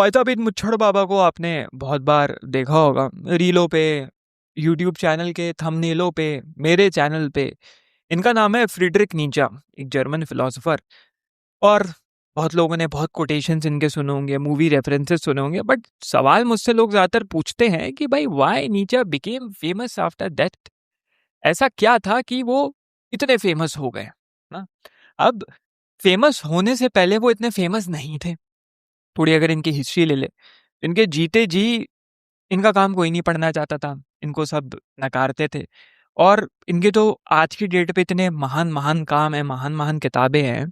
फ़ायज़ाबिद मुच्छड़ बाबा को आपने बहुत बार देखा होगा रीलों पे, यूट्यूब चैनल के थंबनेलों पे, मेरे चैनल पे। इनका नाम है फ्रीडरिक नीचा, एक जर्मन फिलोसोफर। और बहुत लोगों ने बहुत कोटेशंस इनके सुने होंगे, मूवी रेफरेंसेस सुने होंगे। बट सवाल मुझसे लोग ज़्यादातर पूछते हैं कि भाई व्हाई नीचा बिकेम फेमस आफ्टर डेथ? ऐसा क्या था कि वो इतने फेमस हो गए ना? अब फेमस होने से पहले वो इतने फेमस नहीं थे। थोड़ी अगर इनकी हिस्ट्री ले ले, इनके जीते जी इनका काम कोई नहीं पढ़ना चाहता था, इनको सब नकारते थे। और इनके तो आज की डेट पे इतने महान महान काम है, महान महान किताबें हैं।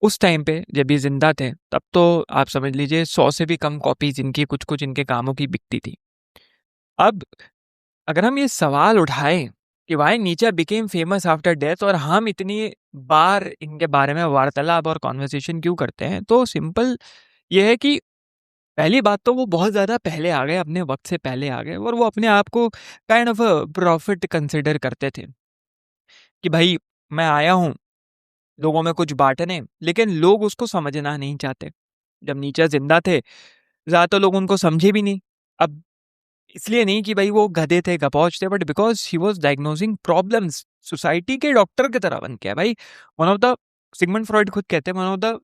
उस टाइम पे जब ये जिंदा थे तब तो आप समझ लीजिए 100 से भी कम कॉपीज इनकी कुछ कुछ इनके कामों की बिकती थी। अब अगर हम ये सवाल उठाएं कि वाई नीचा बिकेम फेमस आफ्टर डेथ और हम इतनी बार इनके बारे में वार्तालाप और कॉन्वर्सेशन क्यों करते हैं, तो सिंपल ये है कि पहली बात तो वो बहुत ज़्यादा पहले आ गए, अपने वक्त से पहले आ गए। और वो अपने आप को काइंड ऑफ प्रॉफिट कंसिडर करते थे कि भाई मैं आया हूँ लोगों में कुछ बांटने, लेकिन लोग उसको समझना नहीं चाहते। जब नीचे जिंदा थे ज़्यादातर लोग उनको समझे भी नहीं। अब इसलिए नहीं कि भाई वो गधे थे, गपौच थे, but because he was diagnosing problems. Society के डॉक्टर की तरह बन के भाई। One of the Sigmund Freud खुद कहते हैं one of the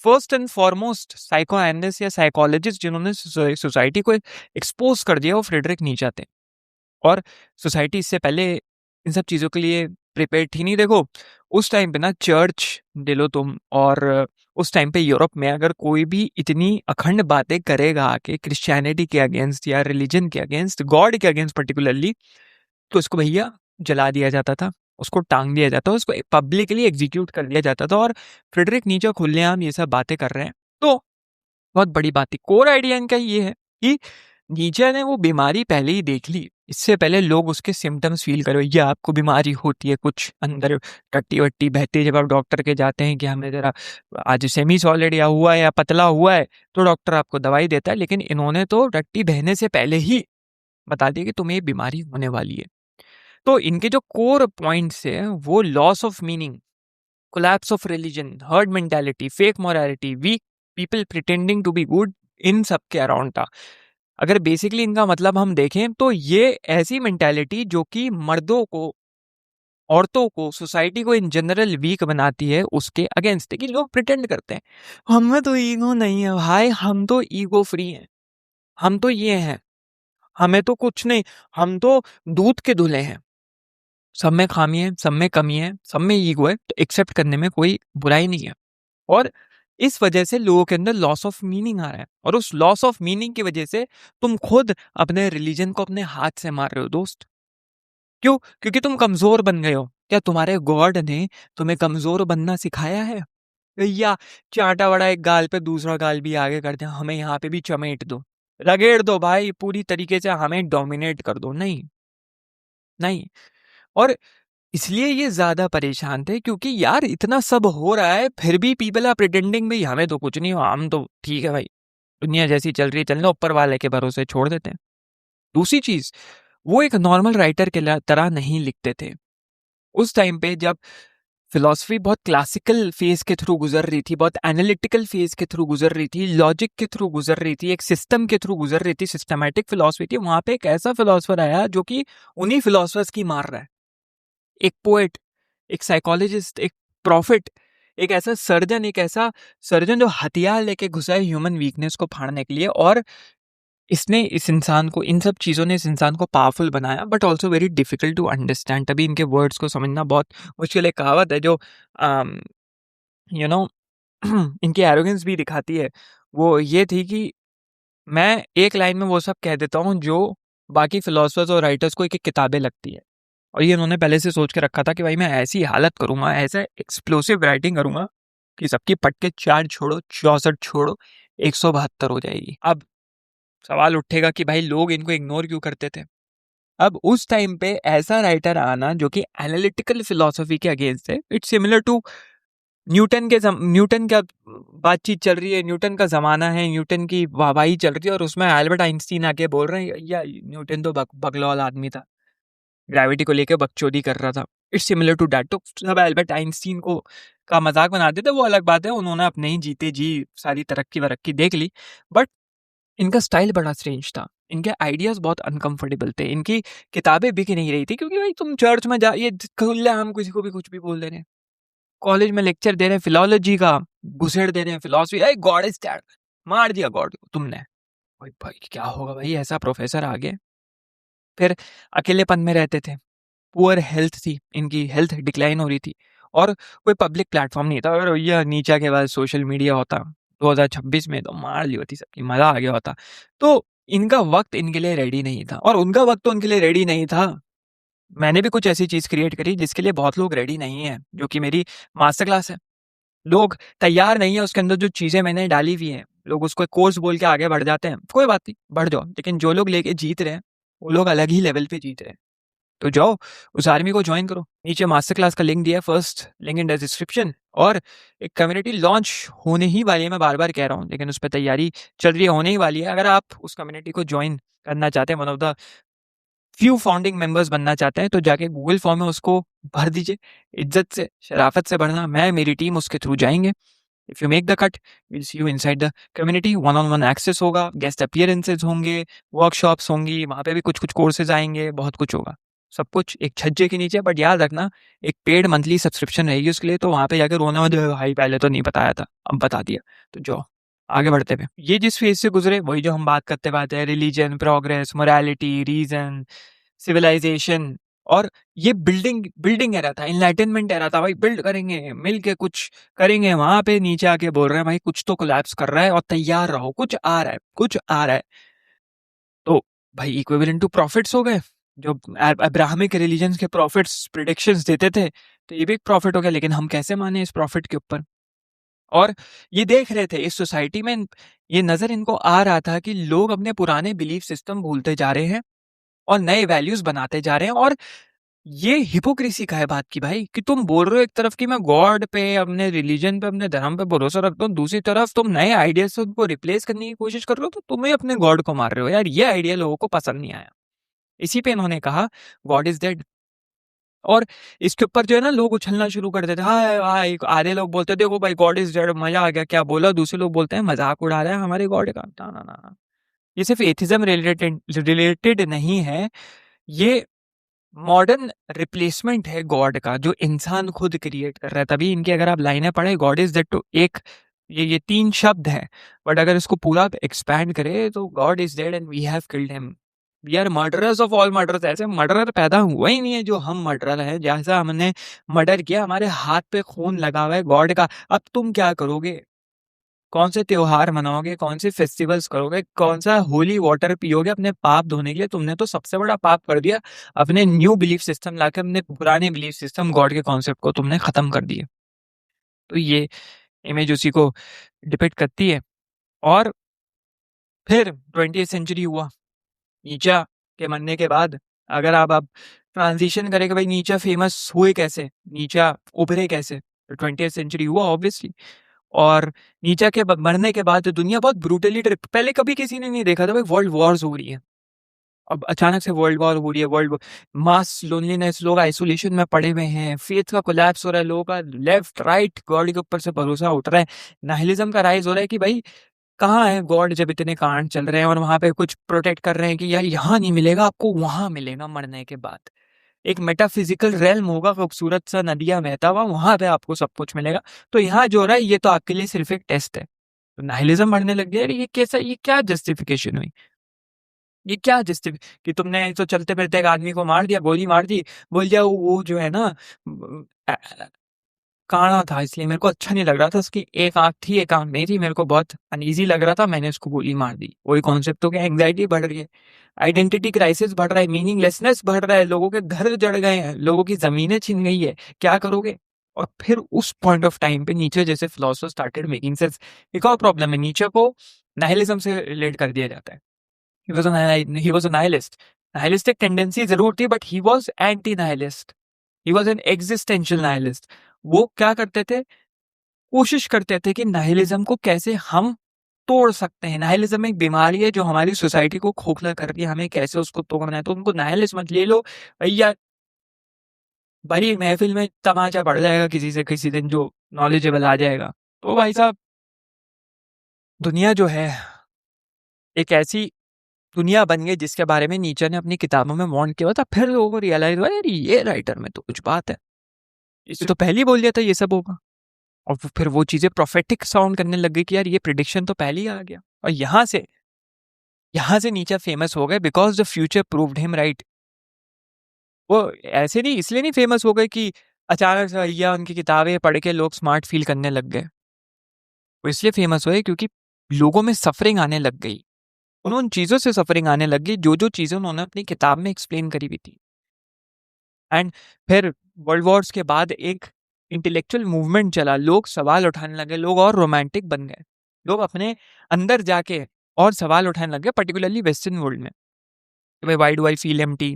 first and foremost psycho analyst या साइकोलॉजिस्ट जिन्होंने सोसाइटी को एक्सपोज कर दिया वो फ्रेडरिक नीचा थे। और सोसाइटी इससे पहले इन सब चीज़ों के लिए प्रिपेयर थी नहीं। देखो उस टाइम पे ना चर्च ले लो तुम, और उस टाइम पे यूरोप में अगर कोई भी इतनी अखंड बातें करेगा आके क्रिश्चियनिटी के अगेंस्ट या रिलीजन के अगेंस्ट, गॉड के अगेंस्ट पर्टिकुलरली, तो उसको भैया जला दिया जाता था, उसको टांग दिया जाता था, उसको पब्लिकली एग्जीक्यूट कर दिया जाता था। और फ्रेडरिक नीचे खुलेआम ये सब बातें कर रहे हैं तो बहुत बड़ी बात थी। कोर आइडिया इनका ये है कि नीचे ने वो बीमारी पहले ही देख ली, इससे पहले लोग उसके सिम्टम्स फील करो, ये आपको बीमारी होती है कुछ अंदर टट्टी वट्टी बहती है। जब आप डॉक्टर के जाते हैं कि हमें जरा आज सेमी सॉलिड या हुआ है या पतला हुआ है, तो डॉक्टर आपको दवाई देता है। लेकिन इन्होंने तो टट्टी बहने से पहले ही बता दिया कि तुम्हें ये बीमारी होने वाली है। तो इनके जो कोर पॉइंट्स है वो loss of meaning, collapse of religion, herd mentality, fake morality, weak people pretending to be good, इन सब के अराउंड था। अगर बेसिकली इनका मतलब हम देखें तो ये ऐसी मेंटालिटी जो कि मर्दों को, औरतों को, सोसाइटी को इन जनरल वीक बनाती है, उसके अगेंस्ट है कि लोग प्रिटेंड करते हैं हमें तो ईगो नहीं है भाई, हम तो ईगो फ्री हैं, हम तो ये हैं, हमें तो कुछ नहीं, हम तो दूध के धुले हैं। सब में खामी है, सब में कमी है, सब में ईगो है, तो एक्सेप्ट करने में कोई बुराई नहीं है। और इस वजह से लोगों के अंदर लॉस ऑफ मीनिंग आ रहा है, और उस लॉस ऑफ मीनिंग की वजह से तुम खुद अपने रिलीजन को अपने हाथ से मार रहे हो दोस्त। क्यों? क्योंकि तुम कमजोर बन गए हो। क्या तुम्हारे गॉड ने तुम्हें कमजोर बनना सिखाया है? भैया चाटा बड़ा एक गाल पे दूसरा गाल भी आगे कर दे, हमें यहाँ पे भी चमेट दो, रगेड़ दो भाई, पूरी तरीके से हमें डोमिनेट कर दो। नहीं नहीं। और इसलिए ये ज्यादा परेशान थे क्योंकि यार इतना सब हो रहा है फिर भी पीपल आर प्रिटेंडिंग भाई हमें तो कुछ नहीं हो, हम तो ठीक है भाई, दुनिया जैसी चल रही है चलना, ऊपर वाले के भरोसे छोड़ देते हैं। दूसरी चीज, वो एक नॉर्मल राइटर के तरह नहीं लिखते थे। उस टाइम पे जब फिलॉसफी बहुत क्लासिकल फेज के थ्रू गुजर रही थी, बहुत एनालिटिकल फेज के थ्रू गुजर रही थी, लॉजिक के थ्रू गुजर रही थी, एक सिस्टम के थ्रू गुजर रही थी, सिस्टमैटिक फिलॉसफी थी, वहां पे एक ऐसा फिलोसफर आया जो कि उन्हीं फिलोसफर्स की मार रहा है। एक पोएट, एक साइकोलॉजिस्ट, एक प्रॉफिट, एक ऐसा सर्जन जो हथियार लेके घुसा है ह्यूमन वीकनेस को फाड़ने के लिए। और इसने इस इंसान को, इन सब चीज़ों ने इस इंसान को पावरफुल बनाया, but also very difficult to understand. तभी इनके वर्ड्स को समझना बहुत मुश्किल है। कहावत है जो यू नो इनकी एरोगेंस भी दिखाती है, वो ये थी कि मैं एक लाइन में वो सब कह देता हूँ जो बाकी फिलोसफर्स और राइटर्स को एक एक किताबें लगती है। और ये उन्होंने पहले से सोच के रखा था कि भाई मैं ऐसी हालत करूंगा, ऐसे एक्सप्लोसिव राइटिंग करूंगा कि सबकी पट के 4 छोड़ो 64 छोड़ो 172 हो जाएगी। अब सवाल उठेगा कि भाई लोग इनको इग्नोर क्यों करते थे? अब उस टाइम पे ऐसा राइटर आना जो कि एनालिटिकल फिलोसफी के अगेंस्ट है, इट्स सिमिलर टू न्यूटन का बातचीत चल रही है, न्यूटन का जमाना है, न्यूटन की वाहवाही चल रही है, और उसमें एल्बर्ट आइंस्टीन आके बोल रहे हैं या न्यूटन तो बकलौल आदमी था, ग्रेविटी को लेकर बकचोदी कर रहा था। It's similar to that. तो सब एल्बर्ट आइंस्टीन को का मजाक बनाते थे, वो अलग बात है, उन्होंने अपने ही जीते जी सारी तरक्की वरक्की देख ली। बट इनका स्टाइल बड़ा स्ट्रेंज था, इनके आइडियाज बहुत अनकंफर्टेबल थे, इनकी किताबें बिक नहीं रही थी, क्योंकि भाई तुम चर्च में जा, ये खुले हम किसी को भी कुछ भी बोल दे रहे हैं, कॉलेज में लेक्चर दे रहे हैं फिलोलॉजी का, घुसेड़ दे रहे हैं फिलोसफी, गॉड इज डैड, मार दिया गॉड को तुमने। भाई भाई क्या होगा भाई, ऐसा प्रोफेसर आ गए। फिर अकेलेपन में रहते थे, पुअर हेल्थ थी, इनकी हेल्थ डिक्लाइन हो रही थी, और कोई पब्लिक प्लेटफॉर्म नहीं था। अगर भैया नीचा के बाद सोशल मीडिया होता 2026 में, तो मार ली होती सबकी, मजा आ गया होता। तो इनका वक्त इनके लिए रेडी नहीं था, और उनका वक्त तो उनके लिए रेडी नहीं था। मैंने भी कुछ ऐसी चीज क्रिएट करी जिसके लिए बहुत लोग रेडी नहीं है, जो कि मेरी मास्टर क्लास है। लोग तैयार नहीं है, उसके अंदर जो चीजें मैंने डाली हुई हैं, लोग उसको कोर्स बोल के आगे बढ़ जाते हैं, कोई बात नहीं, बढ़ जाओ, लेकिन जो लोग लेके जीत रहे हैं वो लोग अलग ही लेवल पे जीत रहे हैं। तो जाओ उस आर्मी को ज्वाइन करो, नीचे मास्टर क्लास का लिंक दिया है, फर्स्ट लिंक इन डिस्क्रिप्शन। और एक कम्युनिटी लॉन्च होने ही वाली है, मैं बार बार कह रहा हूँ, लेकिन उस पर तैयारी चल रही है, होने ही वाली है। अगर आप उस कम्युनिटी को ज्वाइन करना चाहते हैं, one of the few founding members बनना चाहते हैं, तो जाके गूगल फॉर्म में उसको भर दीजिए, इज्जत से शराफत से भरना, मैं मेरी टीम उसके थ्रू जाएंगे। If you make the cut, will see you inside the community, one on one access होगा, गेस्ट अपीयरेंसेज होंगे, वर्कशॉप्स होंगी, वहाँ पे भी कुछ कुछ कोर्सेज आएंगे, बहुत कुछ होगा, सब कुछ एक छज्जे के नीचे। बट याद रखना, एक पेड मंथली सब्सक्रिप्शन रहेगी उसके लिए, तो वहाँ पे जाकर रोना मत, भाई पहले तो नहीं बताया था, अब बता दिया। तो जाओ आगे बढ़ते हुए, ये जिस फेज से गुजरे वही जो हम बात करते बात है, religion, progress, morality, reason, civilization, और ये बिल्डिंग बिल्डिंग एरा था, इनलाइटनमेंट एरा था, भाई बिल्ड करेंगे मिल के कुछ करेंगे। वहां पे नीचे आके बोल रहे हैं भाई कुछ तो कोलैप्स कर रहा है और तैयार रहो, कुछ आ रहा है, कुछ आ रहा है। तो भाई इक्विवेलेंट टू प्रॉफिट्स हो गए, जो अब्राहमिक रिलीजन्स के प्रॉफिट्स प्रिडिक्शंस देते थे, तो ये भी एक प्रॉफिट हो गया। लेकिन हम कैसे माने इस प्रॉफिट के ऊपर? और ये देख रहे थे इस सोसाइटी में, ये नजर इनको आ रहा था कि लोग अपने पुराने बिलीफ सिस्टम भूलते जा रहे हैं और नए वैल्यूज बनाते जा रहे हैं। और ये हिपोक्रेसी का है बात की भाई, कि तुम बोल रहे हो एक तरफ कि मैं गॉड पे, अपने रिलीजन पे, अपने धर्म पे भरोसा रखता हूँ, दूसरी तरफ तुम नए आइडिया से उनको रिप्लेस करने की कोशिश कर रहे हो, तो तुम ही अपने गॉड को मार रहे हो यार। ये आइडिया लोगों को पसंद नहीं आया, इसी पे इन्होंने कहा गॉड इज डेड। और इसके ऊपर जो है ना, लोग उछलना शुरू कर देते, हाय हाय, आधे लोग बोलते हैं देखो भाई गॉड इज डेड, मजा आ गया क्या बोला, दूसरे लोग बोलते हैं मजाक उड़ा रहा है हमारे गॉड का। ना ना ना ना। ये सिर्फ एथिज्म रिलेटेड नहीं है, ये मॉडर्न रिप्लेसमेंट है गॉड का, जो इंसान खुद क्रिएट कर रहा है। तभी इनकी अगर आप लाइनें पढ़े, गॉड इज डेड, तो एक ये 3 शब्द हैं, बट अगर इसको पूरा एक्सपैंड करें तो God is dead and we have killed him, we are murderers of all murderers. ऐसे मर्डरर पैदा हुआ ही नहीं है जो हम मर्डरर हैं, जैसा हमने मर्डर किया, हमारे हाथ पे खून लगा हुआ है गॉड का। अब तुम क्या करोगे? कौन से त्योहार मनाओगे, कौन से फेस्टिवल्स करोगे, कौन सा होली वाटर पियोगे अपने पाप धोने के लिए? तुमने तो सबसे बड़ा पाप कर दिया, अपने न्यू बिलीफ सिस्टम लाके अपने पुराने बिलीफ सिस्टम गॉड के कॉन्सेप्ट को तुमने खत्म कर दिए। तो ये इमेज उसी को डिपिक्ट करती है। और फिर 20th सेंचुरी हुआ, नीचा के मरने के बाद, अगर आप अब ट्रांजिशन करें कि भाई नीचा फेमस हुए कैसे, नीचा उभरे कैसे, तो 20th सेंचुरी हुआ ऑब्वियसली। और नीचा के मरने के बाद दुनिया बहुत ब्रूटली, पहले कभी किसी ने नहीं देखा था भाई वर्ल्ड वॉर्स हो रही है, अब अचानक से वर्ल्ड वॉर हो रही है, वर्ल्ड मास लोनलीनेस, लोग आइसोलेशन में पड़े हुए हैं, फेथ का कोलैप्स हो रहा है, लोगों का लेफ्ट राइट गॉड के ऊपर से भरोसा उठ रहा है, नाहिलिज्म का राइज हो रहा है कि भाई कहाँ है गॉड जब इतने कांड चल रहे हैं, और वहां पे कुछ प्रोटेक्ट कर रहे हैं कि यार यहाँ नहीं मिलेगा आपको, वहां मिलेगा मरने के बाद, एक मेटाफिजिकल रेल्म होगा, खूबसूरत सा नदियां बहता हुआ, वहां पे आपको सब कुछ मिलेगा। तो यहाँ जो हो रहा है ये तो आपके लिए सिर्फ एक टेस्ट है। तो नाइलिज्म बढ़ने लग गया, अरे ये कैसा, ये क्या जस्टिफिकेशन हुई, ये क्या जस्टिफ कि तुमने तो चलते फिरते एक आदमी को मार दिया, गोली मार दी, बोल दिया वो जो है ना काना था, इसलिए मेरे को अच्छा नहीं लग रहा था, उसकी एक आंख थी एक आंख नहीं थी, मेरे को बहुत अनईजी लग रहा था, मैंने उसको गोली मार दी। वही कॉन्सेप्ट तो क्या, एंग्जाइटी बढ़ रही है, आइडेंटिटी क्राइसिस बढ़ रहा है, मीनिंगलेसनेस बढ़ रहा है, लोगों के घर जड़ गए हैं, लोगों की जमीनें छिन गई है, क्या करोगे? और फिर उस पॉइंट ऑफ टाइम पे नीचे जैसे फिलोसफर स्टार्टेड मेकिंग सेंस। एक और प्रॉब्लम है, नीचे को नाइलिज्म से रिलेट कर दिया जाता है, he was a nihilist, nihilistic tendency जरूर थी, but he was anti nihilist, he was an existential nihilist. वो क्या करते थे, कोशिश करते थे कि नाइलिज्म को कैसे हम तोड़ सकते हैं, नाइलिज्म एक बीमारी है जो हमारी सोसाइटी को खोखला कर रही है, हमें कैसे उसको तोड़ना है। तो उनको नाइलिस्ट मत ले लो भैया, बड़ी महफिल में तमाचा पड़ जाएगा किसी से किसी दिन जो नॉलेजेबल आ जाएगा। तो भाई साहब, दुनिया जो है एक ऐसी दुनिया बन गई जिसके बारे में नीचे ने अपनी किताबों में वार्न किया था। फिर लोगों को रियलाइज हुआ यार ये राइटर में तो कुछ बात है, इसे तो पहले ही बोल दिया था ये सब होगा। और फिर वो चीजें प्रोफेटिक साउंड करने लग गई कि यार ये प्रिडिक्शन तो पहले ही आ गया। और यहाँ से नीचे फेमस हो गए because the future proved him right. वो ऐसे नहीं, इसलिए नहीं फेमस हो गए कि अचानक से या उनकी किताबें पढ़ के लोग स्मार्ट फील करने लग गए। वो इसलिए फेमस हुए क्योंकि लोगों में सफरिंग आने लग गई, उन चीजों से सफरिंग आने लग गई जो जो चीजें उन्होंने अपनी किताब में एक्सप्लेन करी हुई थी। एंड फिर वर्ल्ड वॉर्स के बाद एक इंटेलेक्चुअल मूवमेंट चला, लोग सवाल उठाने लगे, लोग और रोमांटिक बन गए, लोग अपने अंदर जाके और सवाल उठाने लगे, पर्टिकुलरली वेस्टर्न वर्ल्ड में। Why do I feel empty,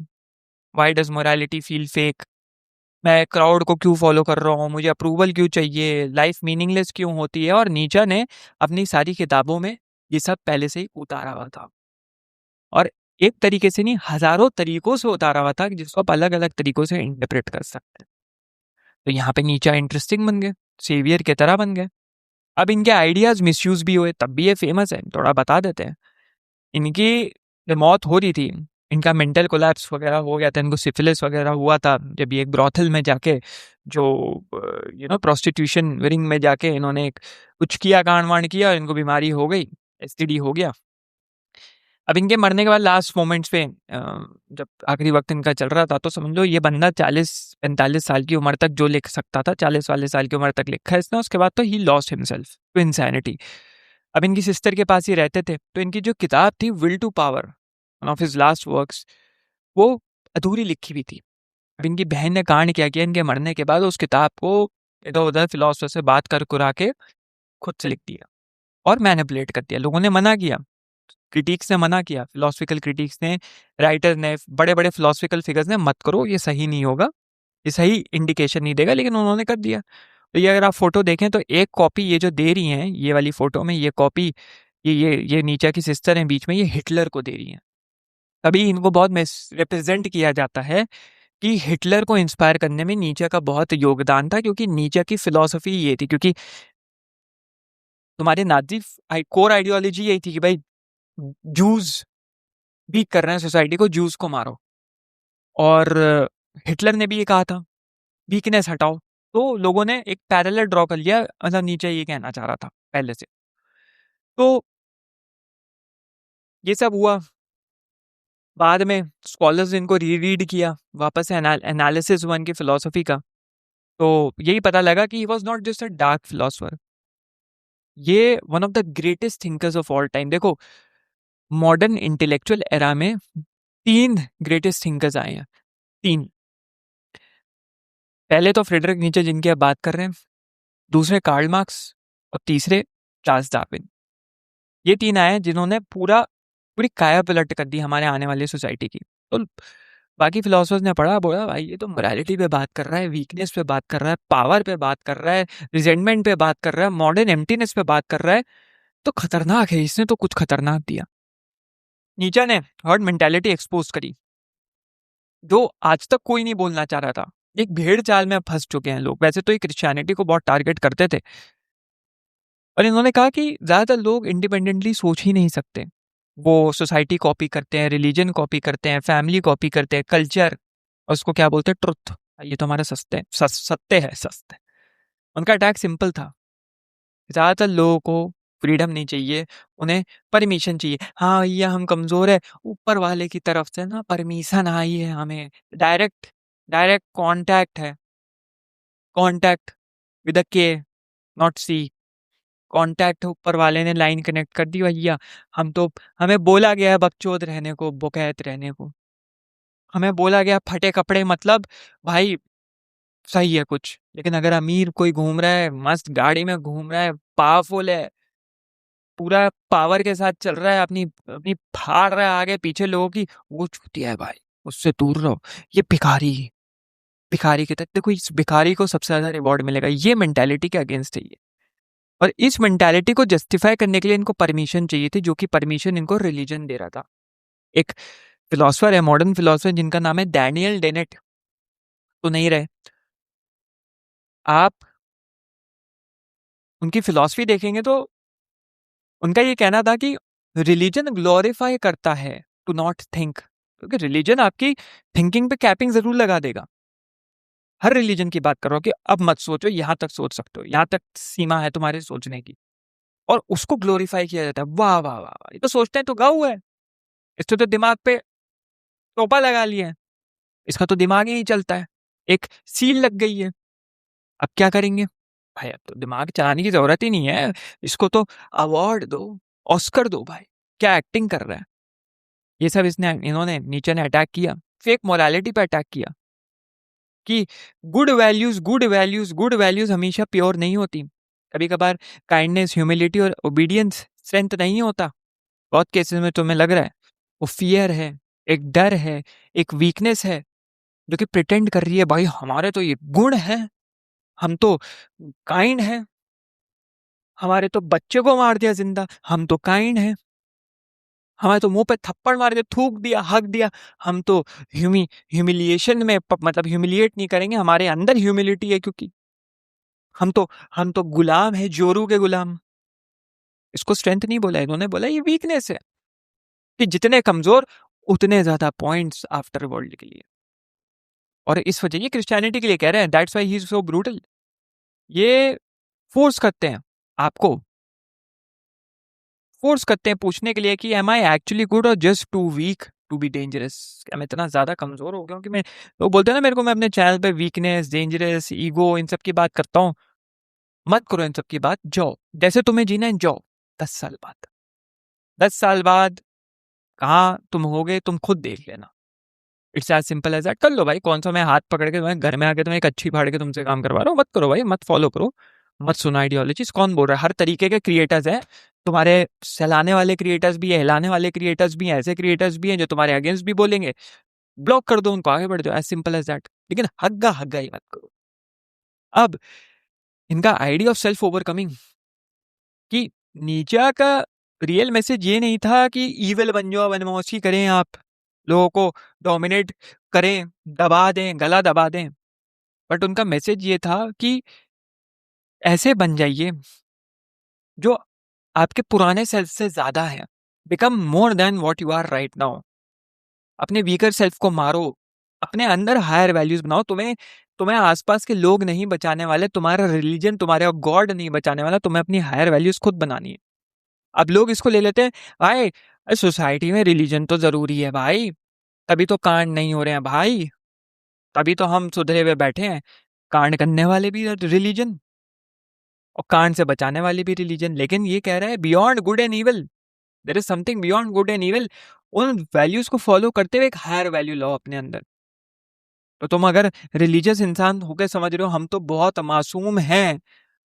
why does morality feel fake, मैं क्राउड को क्यों फॉलो कर रहा हूँ, मुझे अप्रूवल क्यों चाहिए, लाइफ मीनिंगलेस क्यों होती है। और नीचा ने अपनी सारी किताबों में ये सब पहले से ही उतारा हुआ था, और एक तरीके से नहीं हजारों तरीकों से उतारा हुआ था जिसको आप अलग अलग तरीकों से इंटरप्रेट कर सकते हैं। तो यहाँ पे नीचा इंटरेस्टिंग बन गए, सेवियर की तरह बन गए। अब इनके आइडियाज मिसयूज भी हुए, तब भी ये फेमस है, थोड़ा बता देते हैं। इनकी जब मौत हो रही थी, इनका मेंटल कोलैप्स वगैरह हो गया था, इनको सिफिलिस वगैरह हुआ था जब ये एक ब्रॉथल में जाके जो प्रोस्टिट्यूशन रिंग में जाके इन्होंने एक कुछ किया, कांड वांड किया, इनको बीमारी हो गई, एसटीडी हो गया। अब इनके मरने के बाद लास्ट मोमेंट्स पे जब आखिरी वक्त इनका चल रहा था, तो समझ लो ये बंदा 40-45 साल की उम्र तक जो लिख सकता था, 40 वाले साल की उम्र तक लिखा है इसने। उसके बाद तो he lost himself to insanity. अब इनकी सिस्टर के पास ही रहते थे, तो इनकी जो किताब थी will to power, one of his last works, वो अधूरी लिखी हुई थी। अब इनकी बहन ने कांड क्या किया, इनके मरने के बाद उस किताब को इधर उधर फिलोसफर से बात कर कुरा के खुद से लिख दिया और मैनिपुलेट कर दिया। लोगों ने मना किया, क्रिटिक्स ने मना किया, फिलोसफिकल क्रिटिक्स ने, राइटर ने, बड़े बड़े फिलोसफिकल फिगर्स ने, मत करो ये सही नहीं होगा, ये सही इंडिकेशन नहीं देगा, लेकिन उन्होंने कर दिया। तो ये अगर आप फोटो देखें तो एक कॉपी ये जो दे रही हैं, ये वाली फोटो में ये कॉपी, ये नीचे की सिस्टर है बीच में, ये हिटलर को दे रही हैं। तभी इनको बहुत मिस रिप्रेजेंट किया जाता है कि हिटलर को इंस्पायर करने में नीचे का बहुत योगदान था, क्योंकि नीचे की फिलॉसफी ये थी, क्योंकि तुम्हारे नाजी कोर आइडियोलॉजी यही थी कि भाई जूस वीक कर रहे हैं सोसाइटी को, जूस को मारो। और हिटलर ने भी ये कहा था वीकनेस हटाओ। तो लोगों ने एक पैरेलल ड्रॉ कर लिया, मतलब नीचे ये कहना चाह रहा था पहले से। तो ये सब हुआ, बाद में स्कॉलर्स ने इनको रीड किया, वापस से एनालिसिस हुआ इनकी फिलोसफी का। तो यही पता लगा कि he was not just a dark philosopher, ये one of the greatest thinkers of all time. देखो, मॉडर्न इंटेलेक्चुअल एरा में 3 ग्रेटेस्ट थिंकर्स आए हैं, 3। पहले तो फ्रेडरिक नीचे जिनकी आप बात कर रहे हैं, दूसरे कार्ल मार्क्स, और तीसरे चार्ल्स डार्विन। ये 3 आए हैं जिन्होंने पूरी काया पलट कर दी हमारे आने वाली सोसाइटी की। तो बाकी फिलोसफर्स ने पढ़ा, बोला भाई ये तो मोरालिटी पे बात कर रहा है, वीकनेस पे बात कर रहा है, पावर पे बात कर रहा है, रिजेंटमेंट पे बात कर रहा है, मॉडर्न एम्प्टीनेस पे बात कर रहा है, तो खतरनाक है, इसने तो कुछ खतरनाक दिया। नीचे ने हर्ड मेंटालिटी एक्सपोज करी, जो आज तक कोई नहीं बोलना चाह रहा था। एक भेड़ चाल में फंस चुके हैं लोग। वैसे तो ये क्रिश्चियनिटी को बहुत टारगेट करते थे, और इन्होंने कहा कि ज्यादातर लोग इंडिपेंडेंटली सोच ही नहीं सकते। वो सोसाइटी कॉपी करते हैं, रिलीजन कॉपी करते हैं, फैमिली कॉपी करते हैं, कल्चर, और उसको क्या बोलते हैं, ट्रुथ। ये तो हमारा सत्य है, सत्य। उनका अटैक सिंपल था, ज्यादातर लोगों को फ्रीडम नहीं चाहिए, उन्हें परमिशन चाहिए। हाँ भैया हम कमजोर है, ऊपर वाले की तरफ से ना परमिशन आई है हमें, डायरेक्ट डायरेक्ट कांटेक्ट है, कांटेक्ट विद अ के, नॉट सी। कांटेक्ट ऊपर वाले ने लाइन कनेक्ट कर दी भैया। हमें बोला गया है बकचोद रहने को, बोकैत रहने को, हमें बोला गया फटे कपड़े मतलब भाई सही है कुछ, लेकिन अगर अमीर कोई घूम रहा है, मस्त गाड़ी में घूम रहा है, पावरफुल है, पूरा पावर के साथ चल रहा है, अपनी अपनी फाड़ रहा है आगे पीछे लोगों की, वो चूतिया है भाई, उससे दूर रहो। ये भिखारी, भिखारी के तक देखो, इस भिखारी को सबसे ज्यादा रिवॉर्ड मिलेगा, ये मेंटालिटी के अगेंस्ट है ये। और इस मेंटालिटी को जस्टिफाई करने के लिए इनको परमिशन चाहिए थी, जो कि परमिशन इनको रिलीजन दे रहा था। एक फिलोसफर है, मॉडर्न फिलोसफर, जिनका नाम है डैनियल डेनेट। तो नहीं रहे। आप उनकी फिलॉसफी देखेंगे तो उनका ये कहना था कि रिलीजन ग्लोरीफाई करता है टू नॉट थिंक, क्योंकि रिलीजन आपकी थिंकिंग पे कैपिंग जरूर लगा देगा। हर रिलीजन की बात करो कि अब मत सोचो, यहां तक सोच सकते हो, यहां तक सीमा है तुम्हारे सोचने की, और उसको ग्लोरीफाई किया जाता है। वाह वाह वाह वाह, ये तो सोचते हैं तो गऊ है, इसको तो दिमाग पे टोपा लगा लिया है, इसका तो दिमाग ही नहीं चलता है, एक सील लग गई है। अब क्या करेंगे भाई, अब तो दिमाग चलाने की जरूरत ही नहीं है, इसको तो अवार्ड दो, ऑस्कर दो भाई, क्या एक्टिंग कर रहा है। ये सब इन्होंने नीचे ने अटैक किया, फेक मोरालिटी पे अटैक किया कि गुड वैल्यूज हमेशा प्योर नहीं होती। कभी कभार काइंडनेस, ह्यूमिलिटी और ओबीडियंस स्ट्रेंथ नहीं होता। बहुत केसेस में तुम्हें लग रहा है वो फियर है, एक डर है, एक वीकनेस है, जो कि प्रिटेंड कर रही है भाई हमारे तो ये गुण है, हम तो काइंड है, हमारे तो बच्चे को मार दिया जिंदा, हम तो काइंड है, हमारे तो मुंह पे थप्पड़ मार के थूक दिया, हक दिया, हम तो ह्यूमिलिएशन में मतलब ह्यूमिलिएट नहीं करेंगे, हमारे अंदर ह्यूमिलिटी है, क्योंकि हम तो गुलाम है, जोरू के गुलाम। इसको स्ट्रेंथ नहीं बोला इन्होंने, बोला ये वीकनेस है, कि जितने कमजोर उतने ज्यादा पॉइंट्स आफ्टर वर्ल्ड के लिए। और इस वजह ये क्रिश्चियनिटी के लिए कह रहे हैं, that's why he is so brutal. ये फोर्स करते हैं आपको, फोर्स करते हैं पूछने के लिए कि एम आई एक्चुअली गुड और just too weak to be dangerous. क्या मैं इतना ज्यादा कमजोर हो गया हूँ कि मैं, लोग बोलते हैं ना मेरे को, मैं अपने चैनल पे वीकनेस, डेंजरस, ईगो, इन सब की बात करता हूँ। मत करो इन सब की बात, जाओ जैसे तुम्हें जीना है जाओ। 10 साल बाद, 10 साल बाद कहाँ तुम होगे तुम खुद देख लेना। It's as simple as that. कर लो भाई, कौन सा मैं हाथ पकड़ के तुम्हें घर में आके तुम्हें एक अच्छी फाड़ के तुमसे काम करवा रहा हूँ। मत करो भाई, मत फॉलो करो, मत सुनो आइडियोलॉजीज। कौन बोल रहा है? हर तरीके के क्रिएटर्स हैं तुम्हारे, सहलाने वाले क्रिएटर्स भी है, हिलाने वाले क्रिएटर्स भी हैं, ऐसे क्रिएटर्स भी हैं जो तुम्हारे अगेंस्ट भी बोलेंगे। ब्लॉक कर दो उनको, आगे बढ़ जाओ, एज सिंपल एज दैट। लेकिन हग्गा हग्गा ही मत करो। अब इनका आइडिया ऑफ सेल्फ ओवरकमिंग, कि नीचा का रियल मैसेज ये नहीं था कि ईविल बन जाओ, बनमौसी करें आप, लोगों को डोमिनेट करें, दबा दें, गला दबा दें। बट उनका मैसेज ये था कि ऐसे बन जाइए जो आपके पुराने सेल्फ से ज्यादा है। Become more than what you are right now. अपने वीकर सेल्फ को मारो, अपने अंदर हायर वैल्यूज बनाओ। तुम्हें तुम्हें आसपास के लोग नहीं बचाने वाले, तुम्हारा रिलीजन, तुम्हारे गॉड नहीं बचाने वाला, तुम्हें अपनी हायर वैल्यूज खुद बनानी है। अब लोग इसको ले लेते हैं, भाई सोसाइटी में रिलीजन तो जरूरी है भाई, तभी तो कांड नहीं हो रहे हैं भाई, तभी तो हम सुधरे हुए बैठे हैं। कांड करने वाले भी रिलीजन और कांड से बचाने वाले भी रिलीजन। लेकिन ये कह रहा है beyond good and evil, there is something beyond good and evil. उन वैल्यूज को फॉलो करते हुए एक हायर वैल्यू लाओ अपने अंदर। तो तुम अगर रिलीजियस इंसान होकर समझ रहे हो हम तो बहुत मासूम हैं,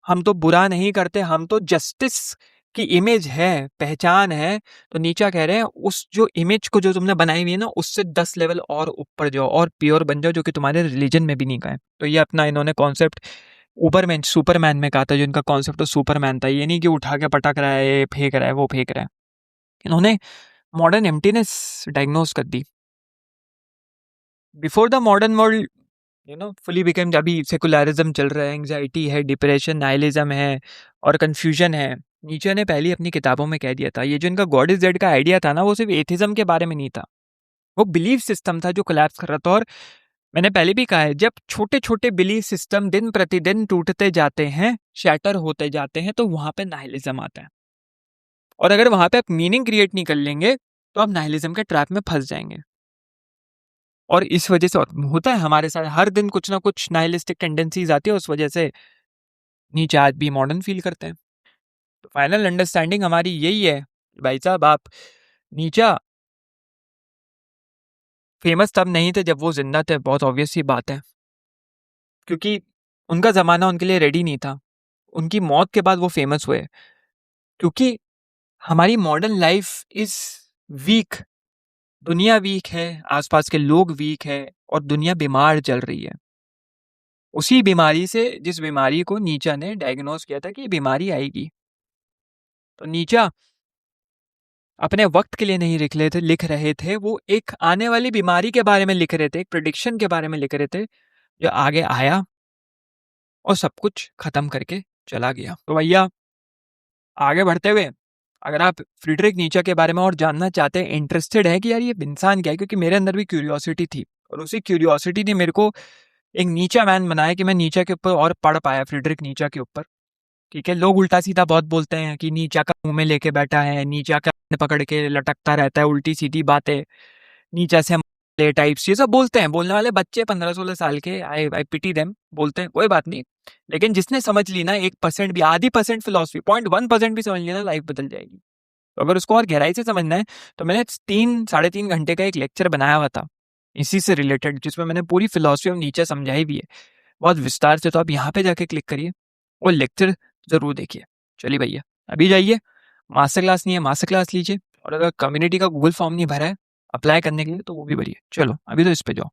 हम तो बुरा नहीं करते, हम तो जस्टिस की इमेज है, पहचान है, तो नीचा कह रहे हैं उस जो इमेज को जो तुमने बनाई हुई है ना, उससे 10 लेवल और ऊपर जाओ और प्योर बन जाओ, जो कि तुम्हारे रिलीजन में भी नहीं का है। तो ये अपना इन्होंने कॉन्सेप्ट ऊपरमैन, सुपरमैन में कहा था, जो इनका कॉन्सेप्ट तो सुपरमैन था। ये नहीं कि उठा के पटक रहा है, ये फेंक रहा है, वो फेंक रहा है। इन्होंने मॉडर्न एम्प्टीनेस डायग्नोस कर दी। Before the modern world fully became, अभी सेकुलरिज्म चल रहा है, एंग्जाइटी है, डिप्रेशन, नाइलिज्म है और कंफ्यूजन है। नीचे ने पहले अपनी किताबों में कह दिया था, ये जो इनका गॉड इज डेड का आइडिया था ना, वो सिर्फ एथिज्म के बारे में नहीं था, वो बिलीफ सिस्टम था जो कोलैप्स कर रहा था। और मैंने पहले भी कहा है, जब छोटे छोटे बिलीफ सिस्टम दिन प्रतिदिन टूटते जाते हैं, शैटर होते जाते हैं, तो वहां पे नाइलिज्म आता है। और अगर वहां पे आप मीनिंग क्रिएट नहीं कर लेंगे तो आप नाइलिज्म के ट्रैप में फंस जाएंगे। और इस वजह से होता है हमारे साथ, हर दिन कुछ ना कुछ नाइलिस्टिक टेंडेंसीज आती है, उस वजह से नीचे आज भी मॉडर्न फील करते हैं। तो फाइनल अंडरस्टैंडिंग हमारी यही है, भाई साहब आप नीचा फेमस तब नहीं थे जब वो जिंदा थे, बहुत ऑब्वियस सी बात है, क्योंकि उनका जमाना उनके लिए रेडी नहीं था। उनकी मौत के बाद वो फेमस हुए, क्योंकि हमारी मॉडर्न लाइफ इज वीक, दुनिया वीक है, आसपास के लोग वीक है और दुनिया बीमार चल रही है। उसी बीमारी से, जिस बीमारी को नीचा ने डायग्नोस किया था कि ये बीमारी आएगी, तो नीचा अपने वक्त के लिए नहीं लिख रहे थे, वो एक आने वाली बीमारी के बारे में लिख रहे थे, एक प्रिडिक्शन के बारे में लिख रहे थे, जो आगे आया और सब कुछ खत्म करके चला गया। तो भैया आगे बढ़ते हुए अगर आप फ्रीडरिक नीचे के बारे में और जानना चाहते हैं, इंटरेस्टेड है कि यार ये इंसान क्या है, क्योंकि मेरे अंदर भी क्यूरियोसिटी थी और उसी क्यूरियोसिटी ने मेरे को एक नीचा मैन बनाया कि मैं नीचा के ऊपर और पढ़ पाया, फ्रीडरिक नीचा के ऊपर। ठीक है, लोग उल्टा सीधा बहुत बोलते हैं कि नीचा का मुंह में लेके बैठा है, नीचा का पकड़ के लटकता रहता है, उल्टी सीधी बातें, नीचा से प्ले टाइप्स, ये सब बोलते हैं। बोलने वाले बच्चे 15-16 साल के, आई आई पिटी देम, बोलते हैं, कोई बात नहीं। लेकिन जिसने समझ ली ना 1% भी, आधी परसेंट फिलोसफी, 0.1% भी समझ ली ना, लाइफ बदल जाएगी। तो अगर उसको और गहराई से समझना है तो मैंने 3 साढ़े 3 घंटे का एक लेक्चर बनाया हुआ था इसी से रिलेटेड, जिसमें मैंने पूरी फिलोसफी ऑफ नीचे समझाई भी है बहुत विस्तार से। तो आप यहाँ पे जाके क्लिक करिए और लेक्चर जरूर देखिए। चलिए भैया अभी जाइए, मास्टर क्लास नहीं है, मास्टर क्लास लीजिए, और अगर कम्युनिटी का गूगल फॉर्म नहीं भरा है अप्लाई करने के लिए तो वो भी भरिए। चलो अभी तो इस पे जाओ।